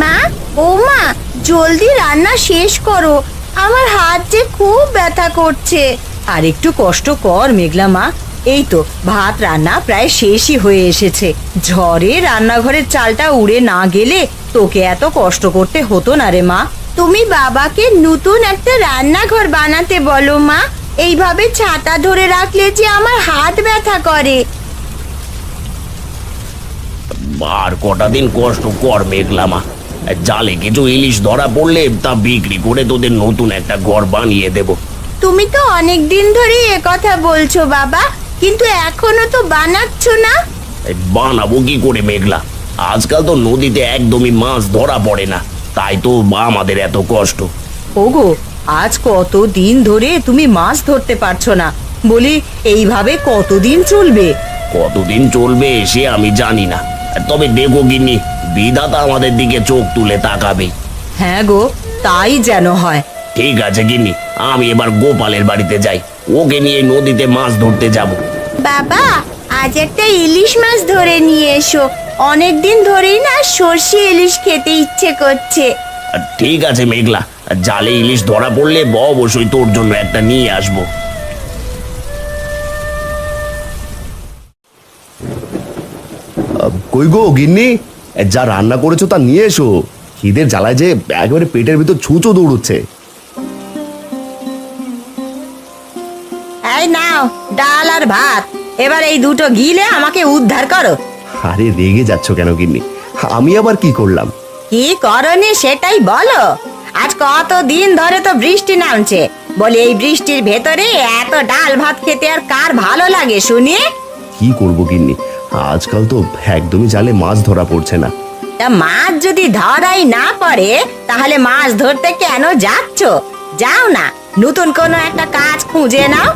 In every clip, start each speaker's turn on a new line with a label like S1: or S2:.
S1: মা, ও মা, জলদি রান্না শেষ করো, আমার হাত যে খুব ব্যথা করছে।
S2: আর একটু কষ্ট কর মেঘলা মা, এই তো ভাত রান্না প্রায় শেষই হয়ে এসেছে। ঝড়ে রান্নাঘরের চালটা উড়ে না গেলে তোকে এত কষ্ট করতে হতো না রে মা।
S1: তুমি বাবাকে নতুন একটা রান্নাঘর বানাতে বলো মা, এইভাবে ছাতা ধরে রাখলে যে আমার হাত ব্যথা করে।
S3: আর কটা দিন কষ্ট কর মেঘলা মা, জালে কিছু ইলিশ ধরা পড়লে তা বিক্রি করে তোদের নতুন একটা ঘর বানিয়ে দেব।
S1: তুমি তো অনেক দিন ধরেই এ কথা বলছো বাবা, কিন্তু এখনো তো বানাচ্ছ না।
S3: বানাবো কি করে মেঘলা, আজকাল তো নদীতে একদমই মাছ ধরা পড়ে না, তাই তো আমাদের এত কষ্ট।
S2: ওগো, আজ কতদিন ধরে তুমি মাছ ধরতে পারছো না, বলি এইভাবে কতদিন চলবে?
S3: কতদিন চলবে সে আমি জানি না, তবে দেখো গিন্নি, বিধাতা আমাদের দিকে চোখ তুলে তাকাবে।
S2: হ্যাঁ গো, তাই যেন হয়।
S3: ঠিক আছে গিন্নি, আমি এবার গোপালের বাড়িতে যাই, ওকে নিয়ে নদীতে মাছ ধরতে যাব।
S1: বাবা, আজ একটা ইলিশ মাছ ধরে নিয়ে এসো, অনেক দিন ধরেই না সর্ষে ইলিশ খেতে ইচ্ছে করছে।
S3: ঠিক আছে মেঘলা, জালে ইলিশ ধরা পড়লে অবশ্যই তোর জন্য একটা নিয়ে আসবো।
S4: কই গো গিন্নি, যা রান্না করেছো তা নিয়ে এসো, খিদের জ্বালায় যে একেবারে পেটের ভিতর ছুঁচো দৌড়চ্ছে।
S2: এই নাও ডাল আর ভাত, এবার এই দুটো গিলে আমাকে উদ্ধার করো।
S4: আরে রেগে যাচ্ছ কেন গিন্নি, আমি আবার কি করলাম?
S2: কি করনি সেটাই বলো। আজ কতদিন ধরে তো বৃষ্টি নামছে, বলি এই বৃষ্টির ভেতরে এত ডাল ভাত খেতে আর কার ভালো লাগে শুনি?
S4: কি করবো গিন্নি, আজকাল তো একদমই জালে মাছ ধরা পড়ছে না।
S2: তা মাছ যদি ধরাই না পড়ে তাহলে মাছ ধরতে কেন যাচ্ছ? যাও না, নতুন কোনো একটা কাজ খুঁজে নাও।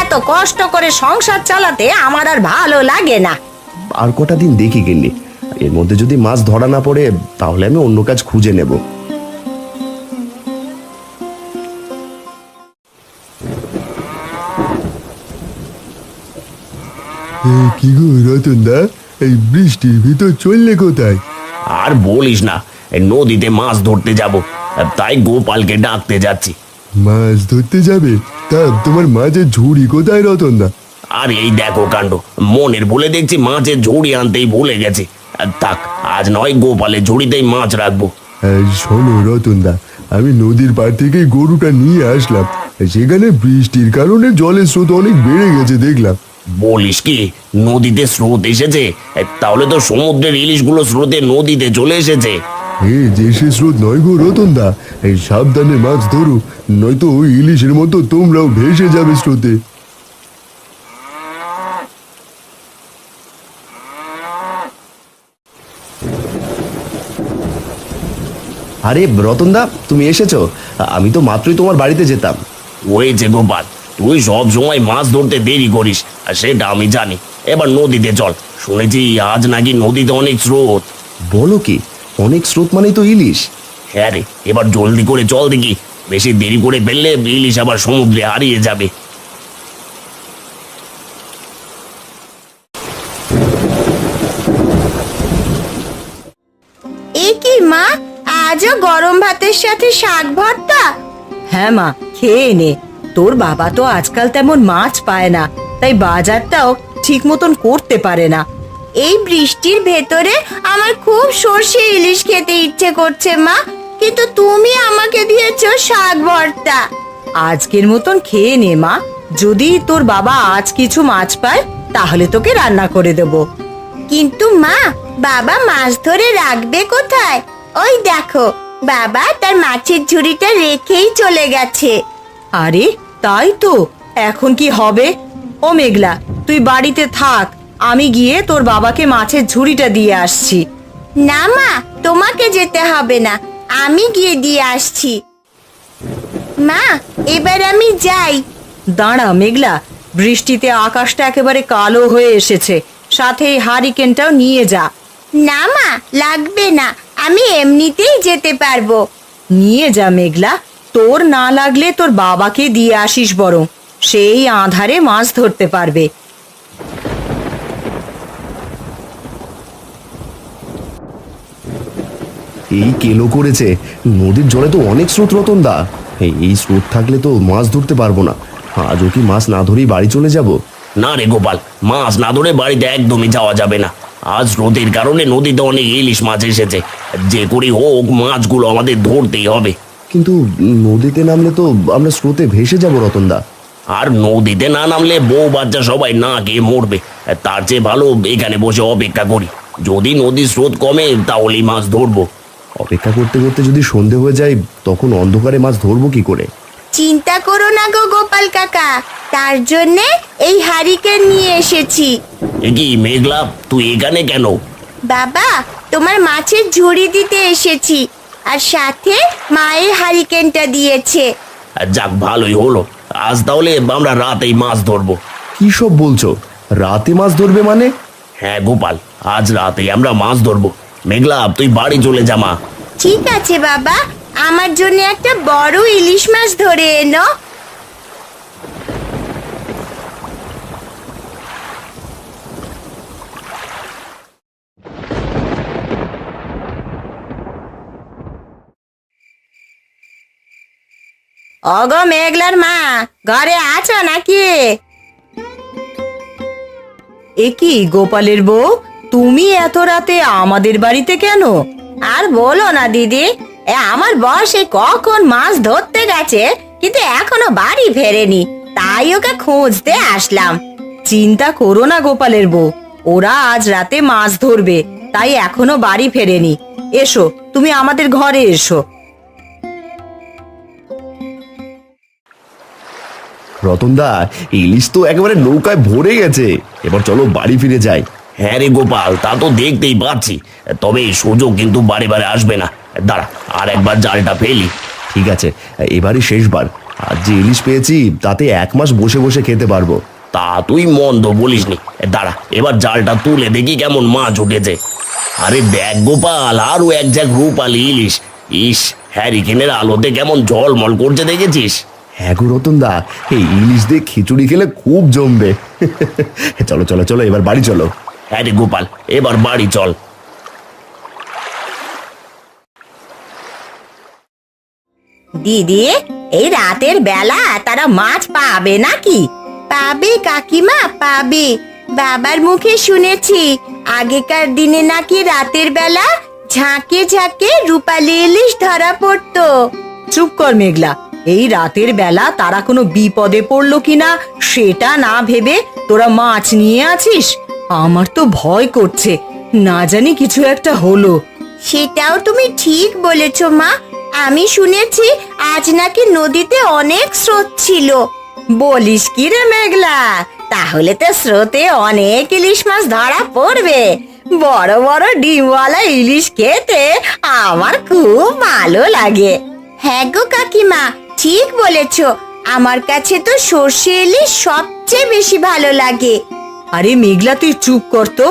S2: এত কষ্ট করে সংসার চালাতে আমার আর ভালো লাগে না।
S4: আর কটা দিন দেখি গিন্নি, এর মধ্যে যদি মাছ ধরা না পড়ে তাহলে আমি অন্য কাজ খুঁজে নেব। কি গো রতন দা, এই বৃষ্টির ভিতর চললে কোথায়?
S3: আর বলিস না, এই নদীতে মাছ ধরতে যাব, তাই গোপালকে ডাকতে যাচ্ছি।
S4: মাছ ধরতে যাবে? তা তোমার মাছের ঝুড়ি কোথায় রতন দা?
S3: আর এই দেখো কাণ্ড, মনের ভুলে দেখছি মাছের ঝুড়ি আনতেই ভুলে গেছি। থাক, আজ নয় গোপালের ঝুড়িতেই মাছ রাখবো।
S4: শোনো রতন দা, আমি নদীর পাড় থেকে গরুটা নিয়ে আসলাম, সেখানে বৃষ্টির কারণে জলের স্রোত অনেক বেড়ে গেছে দেখলাম।
S3: বলিস কি, নদীতে স্রোত এসেছে? তাহলে তো সমুদ্রের ইলিশগুলো স্রোতে নদীতে চলে এসেছে।
S4: যে সে স্রোত নয় গো রতন দা, এই সাবধানে মাছ ধরো, নয়তো ওই ইলিশের মতো তোমরাও ভেসে যাবে স্রোতে। আরে রতন দা, তুমি এসেছো? আমি তো মাত্রই তোমার বাড়িতে যেতাম।
S3: হয়েছে গোপাল, তুই সব সময় মাছ ধরতে দেরি করিস, আর সেটা আমি জানি। এবার নদীতে চল, শুনেছি আজ নাকি নদীতে অনেক স্রোত।
S4: বলো কি, অনেক স্রোত মানেই তো ইলিশ?
S3: হ্যাঁ রে, এবার জলদি করে চল দেখি, বেশি দেরি করে ফেললে ইলিশ আবার সমুদ্রে হারিয়ে যাবে।
S1: এ কি মা, আজও গরম ভাতের সাথে শাক ভর্তা?
S2: হ্যাঁ মা, খেয়ে নে। তোর বাবা তো আজকাল তেমন মাছ পায় না, তাই বাজারটাও ঠিক মতন করতে পারে না।
S1: এই বৃষ্টির ভেতরে আমার খুব সর্ষে ইলিশ খেতে ইচ্ছে করছে মা, কিন্তু তুমি আমাকে দিয়েছো শাক ভর্তা।
S2: আজকের মতন খেয়ে নে মা, যদি তোর বাবা আজ কিছু মাছ পায় তাহলে তোকে রান্না করে দেব।
S1: কিন্তু মা, বাবা মাছ ধরে রাখবে কোথায়? ওই দেখো, বাবা তার মাছের ঝুড়িটা রেখেই চলে গেছে।
S2: আরে তাই তো, এখন কি হবে? ও মেঘলা, তুই বাড়িতে থাক, আমি গিয়ে তোর বাবাকে মাছের ঝুড়িটা দিয়ে আসছি।
S1: না মা, তোমাকে যেতে হবে না, আমি গিয়ে দিয়ে আসছি। মা, এবার আমি যাই।
S2: দাঁড়া মেঘলা, বৃষ্টিতে আকাশটা একেবারে কালো হয়ে এসেছে, সাথে এই হারিকেনটাও নিয়ে যা।
S1: না মা, লাগবে না, আমি এমনিতেই যেতে পারবো।
S2: নিয়ে যা মেঘলা, তোর না লাগলে তোর বাবাকে দিয়ে আসিস বরং, সেই আঁধারে মাছ ধরতে পারবে।
S5: এই কেলো করেছে। নদীর জলে তো অনেক স্রোত রতনদা। এই স্রোত থাকলে তো মাছ ধরতে পারবো না। আজও কি মাছ না ধরেই বাড়ি চলে যাব?
S3: না রে গোপাল, মাছ না ধরে বাড়িতে একদমই যাওয়া যাবে না। আজ রোদের কারণে নদীতে অনেক ইলিশ মাছ এসেছে। যে করে হোক মাছগুলো আমাদের ধরতেই হবে।
S5: কিন্তু নদীতে নামলে তো আমরা স্রোতে ভেসে যাব রতনদা।
S3: আর নদীতে না নামলে বউ বাচ্চা সবাই না গিয়ে মরবে। তার চেয়ে ভালো এখানে বসে অপেক্ষা করি। যদি নদীর স্রোত কমে তাহলেই মাছ ধরবো।
S5: অপেক্ষা করতে করতে যদি সন্ধে হয়ে যায় তখন অন্ধকারে মাছ ধরবো কি করে?
S1: চিন্তা করো না গো গোপাল কাকা, তার জন্যে এই হারিকেন নিয়ে এসেছি।
S3: এ কি মেঘলা, তুই এখানে কেন?
S1: বাবা, তোমার মাছের ঝুড়ি দিতে এসেছি, আর সাথে মায়ের হারিকেনটা দিয়েছে।
S3: যাক ভালোই হলো। আজ তাহলে আমরা রাতেই মাছ ধরবো।
S5: কি সব বলছো? রাতে মাছ ধরবে মানে?
S3: হ্যাঁ গোপাল, আজ রাতেই আমরা মাছ ধরবো। মেঘলা, তুই বাড়ি চলে যা মা।
S1: ঠিক আছে বাবা, আমার জন্য একটা বড় ইলিশ মাছ ধরে এনো।
S2: অগো মেঘলার মা, ঘরে আছো নাকি? এ কি গোপালের বউ, তুমি এত রাতে আমাদের বাড়িতে কেন? আর বলো না দিদি, আমার বর সে কখন মাছ ধরতে গেছে কিন্তু এখনো বাড়ি ফেরেনি, তাই ওকে খুঁজতে আসলাম। চিন্তা করো না গোপালের বউ, ওরা আজ রাতে মাছ ধরবে, তাই এখনো বাড়ি ফেরেনি। এসো, তুমি আমাদের ঘরে এসো।
S5: রতনদা, ইলিশ তো একেবারে নৌকায় ভরে গেছে। এবার চলো বাড়ি ফিরে যাই।
S3: হ্যাঁ রে গোপাল, তা তো দেখতেই পাচ্ছি। তবে এই সুযোগ কিন্তু বারে বারে আসবে না। দাঁড়া, আর একবার জালটা ফেলি।
S5: ঠিক আছে, এবারই শেষবার। আজ যে ইলিশ পেয়েছি তাতে 1 মাস বসে বসে খেতে পারবো।
S3: তা তুই মন্দ বলিসনি। দাঁড়া, এবার জালটা তুলে দেখি কেমন মাছ উঠেছে। আরে দেখ গোপাল, আরো এক ঝাঁক রূপালি ইলিশ। ইস, হ্যারিকেনের আলোতে কেমন ঝলমল করছে দেখেছিস?
S5: হ্যাঁ গো রতনদা, এই ইলিশ দিয়ে খিচুড়ি খেলে খুব জমবে। চলো চলো চলো, এবার বাড়ি চলো।
S3: হ্যাঁ রে গোপাল, এবার বাড়ি চল।
S2: দিদি, এই রাতের বেলা তারা মাছ পাবে নাকি?
S1: পাবে কাকিমা, পাবে। বাবার মুখে শুনেছি আগেকার দিনে নাকি রাতের বেলা ঝাঁকে ঝাঁকে রূপালি ইলিশ ধরা পড়তো।
S2: চুপ কর মেঘলা, এই রাতের বেলা তারা কোনো বিপদে পড়লো কিনা সেটা না ভেবে তোরা মাছ নিয়ে আছিস। আমার তো ভয় করছে, না জানি কিছু একটা হলো।
S1: সেটাও তুমি ঠিক বলেছ মা, আমি শুনেছি আজ নাকি নদীতে অনেক স্রোত ছিল।
S2: বলিস কি রে মেঘলা, তাহলে তো স্রোতে অনেক ইলিশ মাছ ধরা পড়বে। বড় বড় ডিমওয়ালা ইলিশ খেতে আমার খুব ভালো লাগে।
S1: হ্যাঁ গো কাকিমা, ঠিক বলেছ। আমার কাছে তো সর্ষে ইলিশ সবচেয়ে বেশি ভালো লাগে।
S2: আরে মেঘলা, তুই চুপ কর তো।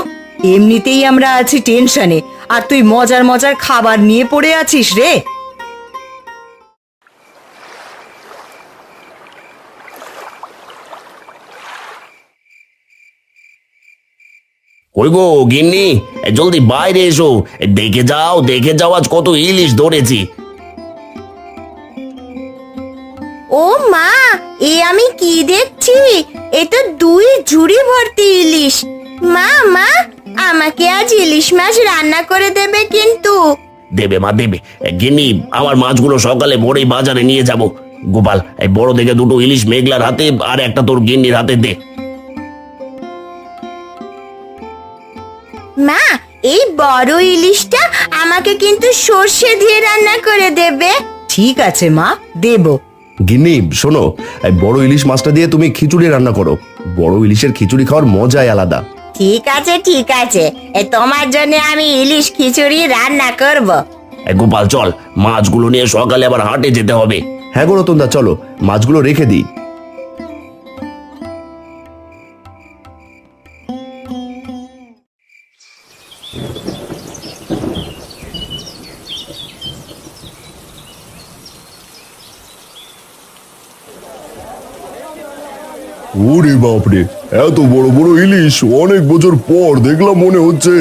S2: এমনিতেই আমরা আছি টেনশনে, আর তুই মজার মজার খাবার নিয়ে পড়ে আছিস রে।
S3: কই গো গিন্নি, জলদি বাইরে এসো। দেখে যাও, দেখে যাও আজ কত ইলিশ ধরেছি।
S1: ও মা, এ আমি কি দেখছি? এ তো 2 ঝুড়ি ভর্তি ইলিশ। মা মা, আমাকে আজ ইলিশ মাছ রান্না করে দেবে কিন্তু।
S3: দেবে মা, দেবে। গিন্নি, আমার মাছগুলো সকালে ভোরেই বাজারে নিয়ে যাব। গোপাল, এই বড় দেখে 2টো ইলিশ মেঘলার হাতে আর একটা তোর গিন্নির হাতে দে।
S1: মা, এই বড় ইলিশটা আমাকে কিন্তু সর্ষে দিয়ে রান্না করে দেবে।
S2: ঠিক আছে মা, দেবো।
S5: গিন্নি শোনো, এই বড় ইলিশ মাছটা দিয়ে তুমি খিচুড়ি রান্না করো। বড় ইলিশের খিচুড়ি খাওয়ার মজাই আলাদা।
S2: ঠিক আছে ঠিক আছে, তোমার জন্য আমি ইলিশ খিচুড়ি রান্না করব।
S3: গোপাল চল, মাছগুলো নিয়ে সকালে আবার হাটে যেতে হবে।
S5: হ্যাঁ গো রতনদা, চলো মাছগুলো রেখে দিই।
S4: ওরে বাপরে, এত বড় বড় ইলিশ অনেক বছর পর দেখলাম মনে হচ্ছে।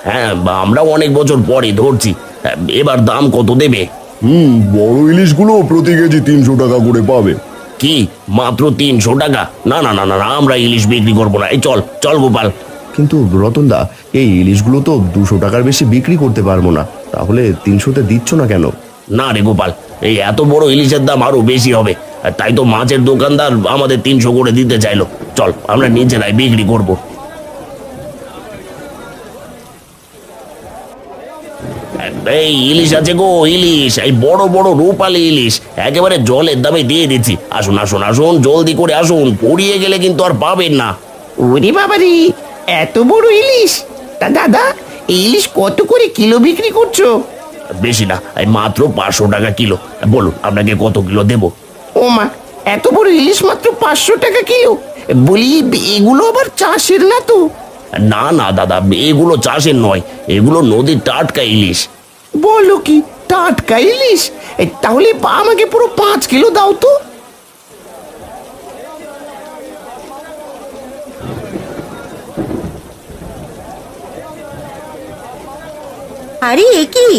S3: হ্যাঁ, আমরা অনেক বছর পরে ধরছি। এবার দাম কত দেবে?
S4: বড় ইলিশগুলো প্রতি কেজি 300 টাকা করে পাবে।
S3: কি মাত্র 300 টাকা? না না না না না, আমরা ইলিশ বিক্রি করবো না। এই চল চল গোপাল।
S5: কিন্তু রতনদা, এই ইলিশগুলো তো 200 টাকার বেশি বিক্রি করতে পারবো না, তাহলে 300-তে দিচ্ছ না কেন?
S3: না রে গোপাল, এই এত বড় ইলিশের দাম আরো বেশি হবে। আর তাই তো মাছের দোকানদার আমাদের 300 করে দিতে চাইলো। চল আমরা নিজেরাই বিক্রি করব। এই ইলিশ আছে গো, ইলিশ, এই বড় বড় রূপালী ইলিশ, একেবারে জলের দামে দিয়ে দিচ্ছি। আসুন আসুন আসুন, জলদি করে আসুন, পড়িয়ে গেলে কিন্তু আর পাবেন না।
S6: ওরে বাবারে, এত বড় ইলিশ! তা দাদা, এই ইলিশ কত করে কিলো বিক্রি করছো?
S3: বেশি না, এই মাত্র 500 টাকা কিলো। বলুন আপনাকে কত কিলো দেবো?
S6: ও মা, এত বড় ইলিশ মাত্র 500 টাকা কিলো? বলি, এগুলো আবার চাষের না তো?
S3: না না দাদা, এগুলো চাষের নয়, এগুলো নদীর টাটকা ইলিশ।
S6: বলো কি, টাটকা ইলিশ? তাহলে আমাকে পুরো 5 কিলো দাও তো।
S2: আরে এ কি,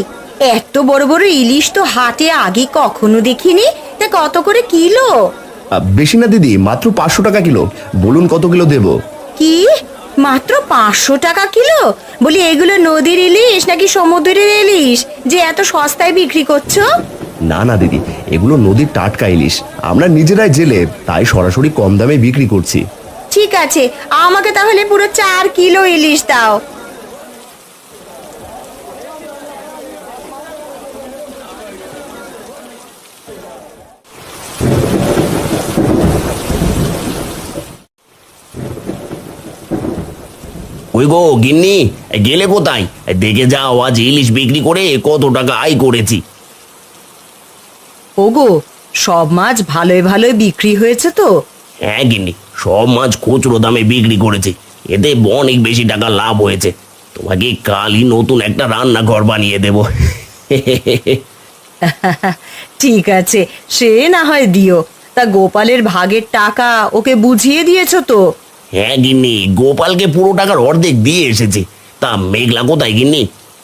S2: এত বড় বড় ইলিশ তো হাটে আগে কখনো দেখিনি। তা কত করে কিলো?
S5: বেশি না দিদি, মাত্র 500 টাকা কিলো। বলুন কত কিলো দেবো?
S2: কি, মাত্র 500 টাকা কিলো? বলি, এগুলো নদীর ইলিশ নাকি সমুদ্রের ইলিশ যে এত সস্তায় বিক্রি করছো?
S5: না না দিদি, এগুলো নদীর টাটকা ইলিশ, আমরা নিজেরাই জেলে, তাই সরাসরি কম দামে বিক্রি করছি।
S2: ঠিক আছে, আমাকে তাহলে পুরো 4 কিলো ইলিশ দাও।
S3: ওই গো গিন্নি, গেলে কোথায়? দেখে যাও আজ ইলিশ বিক্রি করে কত টাকা আয় করেছি।
S2: ওগো, সব মাছ ভালোই ভালোই বিক্রি হয়েছে তো?
S3: হ্যাঁ গিন্নি, সব মাছ খুচরো দামে বিক্রি করেছি, এতে অনেক বেশি টাকা লাভ হয়েছে। তোমাকে কালই নতুন একটা রান্নাঘর বানিয়ে দেব।
S2: ঠিক আছে, সে না হয় দিও। তা গোপালের ভাগের টাকা ওকে বুঝিয়ে দিয়েছো তো?
S3: হ্যাঁ গিন্নি, গোপালকে পুরো টাকার অর্ধেক দিয়ে এসেছি। তা মেঘলা কোথায় গিন্নি?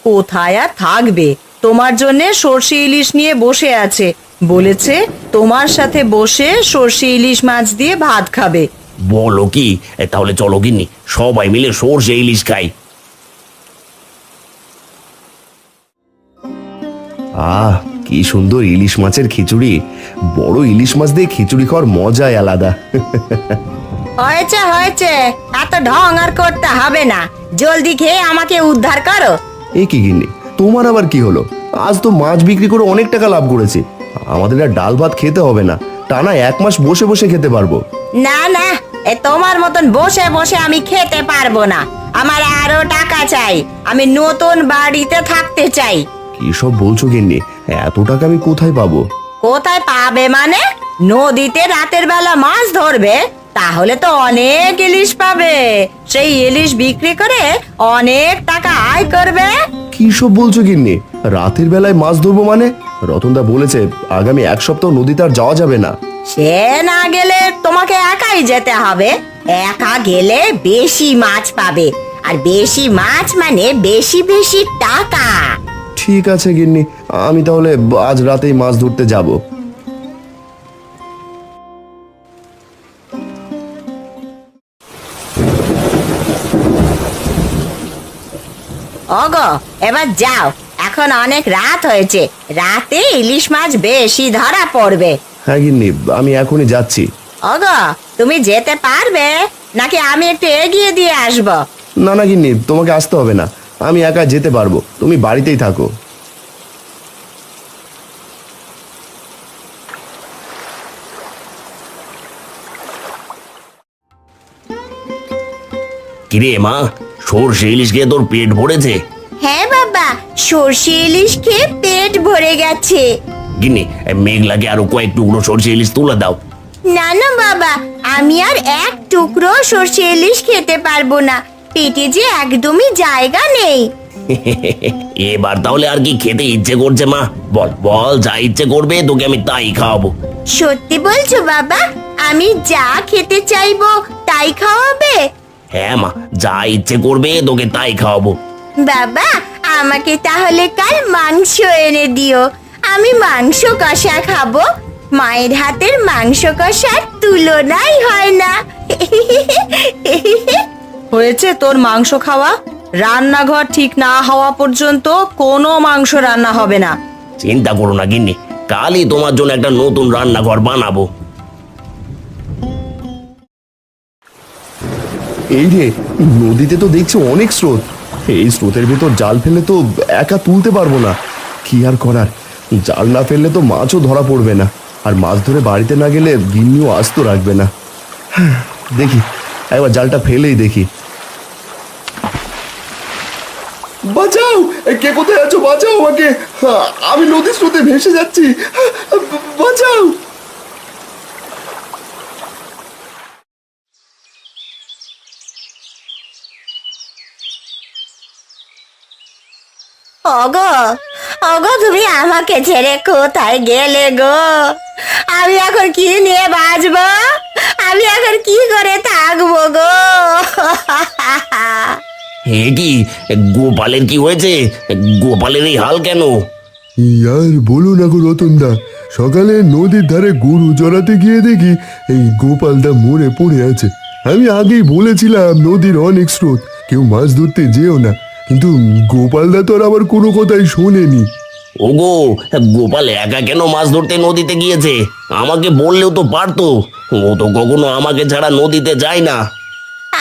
S2: কোথায় আর থাকবে, তোমার জন্য সর্ষে ইলিশ নিয়ে বসে আছে। বলেছে তোমার সাথে বসে সর্ষে ইলিশ মাছ দিয়ে ভাত খাবে।
S3: বলো কি? তাহলে চলো গিন্নি, সবাই মিলে সর্ষে ইলিশ খাই।
S5: কি সুন্দর ইলিশ মাছের খিচুড়ি! বড় ইলিশ মাছ দিয়ে খিচুড়ি খাওয়ার মজাই আলাদা।
S2: হয়েছে হয়েছে, এত ঢং আর করতে হবে না। জলদি খেয়ে আমাকে উদ্ধার করো।
S5: এ কি গিন্নি, তোমার আবার কি হলো? আজ তো মাছ বিক্রি করে অনেক টাকা লাভ করেছি, আমাদের আর ডাল ভাত খেতে হবে না, টানা 1 মাস বসে বসে খেতে পারবো।
S2: না না, তোমার মতন বসে বসে আমি খেতে পারবো না। আমার আরো টাকা চাই, আমি নতুন বাড়িতে থাকতে চাই।
S5: কি সব বলছো গিন্নি? এত টাকা আমি কোথায় পাবো?
S2: কোথায় পাবে মানে? নদীতে রাতের বেলা মাছ ধরবে, তাহলে তো অনেক ইলিশ পাবে। সেই ইলিশ বিক্রি করে অনেক টাকা আয় করবে।
S5: কি সব বলছো গিন্নি? রাতের বেলায় মাছ ধরবো মানে? রতনদা বলেছে আগামী 1 সপ্তাহ নদীতে আর যাওয়া যাবে না।
S2: সে না গেলে তোমাকে একাই যেতে হবে। একা গেলে বেশি মাছ পাবে, আর বেশি মাছ মানে বেশি বেশি টাকা।
S5: ঠিক আছে গিন্নি, আমি তাহলে আজ রাতেই মাছ ধরতে যাব।
S2: ওগো, এবার যাও, এখন অনেক রাত হয়েছে, রাতে ইলিশ মাছ বেশি ধরা পড়বে।
S5: হ্যাঁ গিন্নি, আমি এখনই যাচ্ছি।
S2: ওগো, তুমি যেতে পারবে নাকি আমি একটু এগিয়ে দিয়ে আসবো?
S5: না না গিন্নি, তোমাকে আসতে হবে না, আমি একা যেতে পারবো, তুমি বাড়িতেই থাকো।
S3: কিরে মা, সর্ষে ইলিশ খেয়ে তোর পেট ভরেছে?
S1: হ্যাঁ বাবা, সর্ষে ইলিশ খেয়ে পেট ভরে গেছে।
S3: গিন্নি, মেঘলাকে আরো কয়েক টুকরো সর্ষে ইলিশ তুলে দাও।
S1: না না বাবা, আমি আর এক টুকরো সর্ষে ইলিশ খেতে পারবো না, পেটে যে একদমই জায়গা নেই।
S3: এবার তাহলে আর কি খেতে ইচ্ছে করছে মা? বল বল, যা ইচ্ছে করবে তোকে আমি তাই খাওয়াবো।
S1: সত্যি বলছো বাবা? আমি যা খেতে চাইবো তাই খাওয়াবে?
S3: হ্যাঁ মা, যা ইচ্ছে করবে তোকে তাই খাওয়াবো।
S1: বাবা, আমাকে তাহলে কাল মাংস এনে দিও, আমি মাংস কষা খাবো। মায়ের হাতের মাংস কষার তুলনাই হয় না।
S2: হয়েছে তোর মাংস খাওয়া? রান্নাঘর ঠিক না হওয়া পর্যন্ত কোনো মাংস রান্না হবে না।
S3: চিন্তা করো না গিন্নি, কালই তোমার জন্য একটা নতুন রান্নাঘর বানাবো।
S5: এই রে, নদীতে তো দেখছি অনেক স্রোত। এই স্রোতের ভেতর জাল ফেলে তো একা তুলতে পারবো না। কি আর করার, জাল না ফেললে তো মাছও ধরা পড়বে না, আর মাছ ধরে বাড়িতে না গেলে গিন্নিও আস্ত রাখবে না। দেখি একবার জালটা ফেলেই দেখি। বাঁচাও, কে কোথায় আছো? বাঁচাও আমাকে, আমি নদীর স্রোতে ভেসে যাচ্ছি, বাঁচাও।
S1: ওগো, ওগো, তুমি আমাকে ছেড়ে কোথায় গেলে গো? আমি এখন কি নিয়ে বাঁচবো? আমি এখন কি করে থাকবো গো?
S3: হে কি, গোপালের কি হয়েছে? গোপালের এই হাল কেন?
S4: আর বলো না গো রতনদা, সকালে নদীর ধারে গরু চড়াতে গিয়ে দেখি এই গোপালদা মরে পড়ে আছে। আমি আগেই বলেছিলাম নদীর অনেক স্রোত, কেউ মাছ ধরতে যেও না, কিন্তু গোপালদা তো আর আবার কোনো কথাই শোনেনি।
S3: ওগো, গোপাল একা কেন মাছ ধরতে নদীতে গিয়েছে? আমাকে বললেও তো পারতো। ও তো কখনো আমাকে ছাড়া নদীতে যায় না।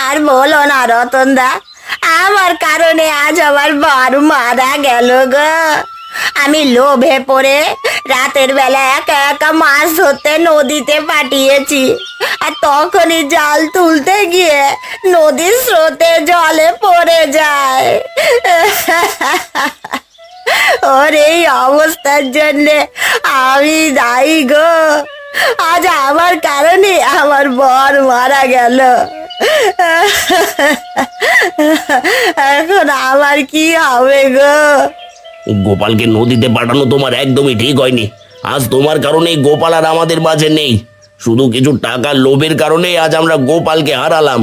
S1: আর বলো না রতনদা, আমার কারণে আজ আমার বর মারা গেল গো। আমি লোভে পড়ে রাতের বেলা একা একা মাছ ধরতে নদীতে পাঠিয়েছি, আর তখনই জাল তুলতে গিয়ে নদীর স্রোতে জলে পড়ে যায়। ওর এই অবস্থার জন্য আমি দায়ী গো। আজ আমার কারণে আমার বর মারা গেল। এখন আমার কি হবে গো?
S3: গোপালকে নদীতে পাঠানো তোমার একদমই ঠিক হয়নি। আজ তোমার কারণে গোপাল আর আমাদের মাঝে নেই। শুধু কিছু টাকার লোভের কারণে আজ আমরা গোপালকে হারালাম।